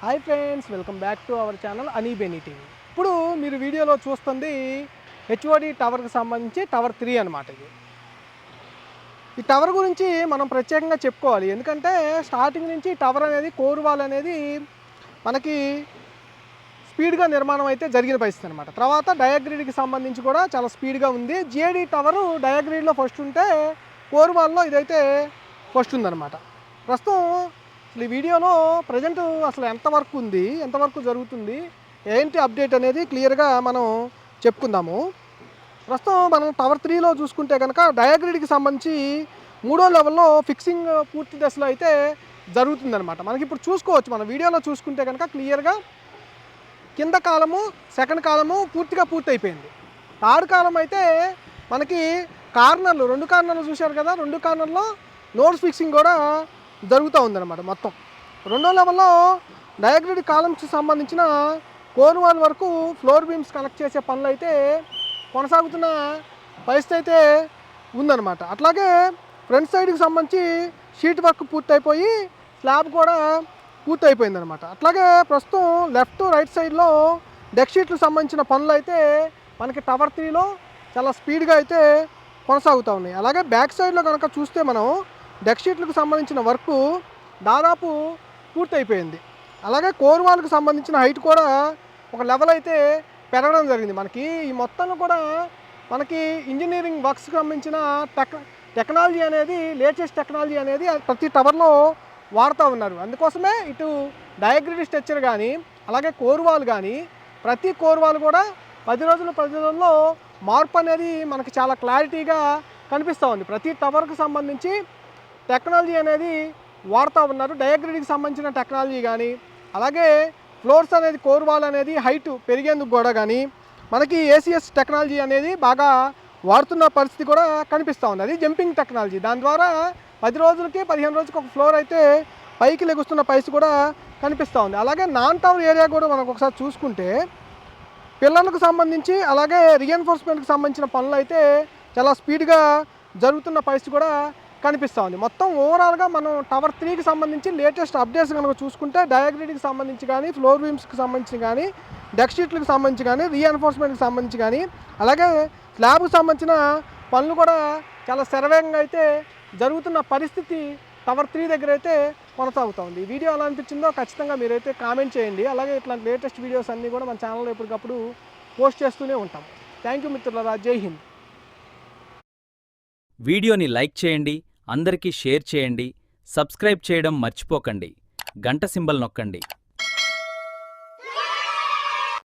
Hi friends, welcome back to our channel అనీబెనీ TV. ఇప్పుడు మీరు వీడియోలో చూస్తుంది హెచ్ఓడి టవర్కి సంబంధించి టవర్ 3 అనమాట. ఈ టవర్ గురించి మనం ప్రత్యేకంగా చెప్పుకోవాలి. ఎందుకంటే స్టార్టింగ్ నుంచి టవర్ అనేది కోర్ వాల్ అనేది మనకి స్పీడ్గా నిర్మాణం అయితే జరిగిన పరిస్థితి అనమాట. తర్వాత డయాగ్రిడ్కి సంబంధించి కూడా చాలా స్పీడ్గా ఉంది. జిఐడి టవరు డయాగ్రిడ్లో ఫస్ట్ ఉంటే కోర్ వాల్లో ఇదైతే ఫస్ట్ ఉందన్నమాట. ప్రస్తుతం అసలు ఈ వీడియోలో ప్రజెంట్ అసలు ఎంతవరకు ఉంది, ఎంతవరకు జరుగుతుంది, ఏంటి అప్డేట్ అనేది క్లియర్గా మనం చెప్పుకుందాము. ప్రస్తుతం మనం టవర్ 3లో చూసుకుంటే కనుక డయాగ్రిడ్కి సంబంధించి 3వ లెవెల్లో ఫిక్సింగ్ పూర్తి దశలో అయితే జరుగుతుందన్నమాట. మనకి ఇప్పుడు చూసుకోవచ్చు, మన వీడియోలో చూసుకుంటే కనుక క్లియర్గా కింద కాలము, సెకండ్ కాలము పూర్తిగా పూర్తయిపోయింది. థర్డ్ కాలం అయితే మనకి కార్నర్లు, 2 కార్నర్లు చూశారు కదా, 2 కార్నర్లో నోట్స్ ఫిక్సింగ్ కూడా జరుగుతూ ఉందన్నమాట. మొత్తం 2వ లెవెల్లో డయాగ్రిడ్ కాలమ్స్కి సంబంధించిన కోర్ వాల్ వరకు ఫ్లోర్ బీమ్స్ కనెక్ట్ చేసే పనులు అయితే కొనసాగుతున్న పరిస్థితి అయితే ఉందన్నమాట. అట్లాగే ఫ్రంట్ సైడ్కి సంబంధించి షీట్ వర్క్ పూర్తయిపోయి స్లాబ్ కూడా పూర్తయిపోయిందనమాట. అట్లాగే ప్రస్తుతం లెఫ్ట్ రైట్ సైడ్లో డెక్ షీట్లకు సంబంధించిన పనులు అయితే మనకి టవర్ 3లో చాలా స్పీడ్గా అయితే కొనసాగుతూ ఉన్నాయి. అలాగే బ్యాక్ సైడ్లో కనుక చూస్తే మనం డెక్ షీట్లకు సంబంధించిన వర్క్ దాదాపు పూర్తయిపోయింది. అలాగే కోర్ వాల్కి సంబంధించిన హైట్ కూడా ఒక లెవెల్ అయితే పెరగడం జరిగింది. మనకి ఈ మొత్తంలో కూడా మనకి ఇంజనీరింగ్ వర్క్స్కి సంబంధించిన టెక్నాలజీ అనేది, లేటెస్ట్ టెక్నాలజీ అనేది ప్రతి టవర్లో వాడుతూ ఉన్నారు. అందుకోసమే ఇటు డయాగ్రిడ్ స్ట్రక్చర్ కానీ అలాగే కోర్ వాల్ కానీ ప్రతి కోర్ వాల్ కూడా 10 రోజుల్లో మార్పు అనేది మనకి చాలా క్లారిటీగా కనిపిస్తూ ఉంది. ప్రతి టవర్కి సంబంధించి టెక్నాలజీ అనేది వాడుతూ ఉన్నారు. డయాగ్రిడ్కి సంబంధించిన టెక్నాలజీ కానీ అలాగే ఫ్లోర్స్ అనేది కోర్ వాల్ అనేది హైట్ పెరిగేందుకు కూడా కానీ మనకి ఏసీఎస్ టెక్నాలజీ అనేది బాగా వాడుతున్న పరిస్థితి కూడా కనిపిస్తూ ఉంది. అది జంపింగ్ టెక్నాలజీ. దాని ద్వారా 10 రోజులకి 15 రోజులకి ఒక ఫ్లోర్ అయితే పైకి లెగుస్తున్న పరిస్థితి కూడా కనిపిస్తూ ఉంది. అలాగే నాన్ టవర్ ఏరియా కూడా మనకు ఒకసారి చూసుకుంటే పిల్లర్లకు సంబంధించి అలాగే రీఎన్ఫోర్స్మెంట్కి సంబంధించిన పనులు అయితే చాలా స్పీడ్గా జరుగుతున్న పరిస్థితి కూడా కనిపిస్తూ ఉంది. మొత్తం ఓవరాల్గా మనం టవర్ 3కి సంబంధించి లేటెస్ట్ అప్డేట్స్ కనుక చూసుకుంటే డయాగ్రిడ్కి సంబంధించి కానీ, ఫ్లోర్ బీమ్స్కి సంబంధించి కానీ, డెక్ షీట్లకు సంబంధించి కానీ, రీఎన్ఫోర్స్మెంట్కి సంబంధించి కానీ అలాగే స్లాబ్కి సంబంధించిన పనులు కూడా చాలా శరవేగంగా అయితే జరుగుతున్న పరిస్థితి టవర్ 3 దగ్గర అయితే కొనసాగుతూ ఉంది. ఈ వీడియో ఎలా అనిపించిందో ఖచ్చితంగా మీరైతే కామెంట్ చేయండి. అలాగే ఇట్లాంటి లేటెస్ట్ వీడియోస్ అన్నీ కూడా మన ఛానల్లో ఎప్పటికప్పుడు పోస్ట్ చేస్తూనే ఉంటాం. థ్యాంక్ యూ మిత్రులారా, జై హింద్. వీడియోని లైక్ చేయండి, అందరికీ షేర్ చేయండి, సబ్స్క్రైబ్ చేయడం మర్చిపోకండి, గంట సింబల్ నొక్కండి.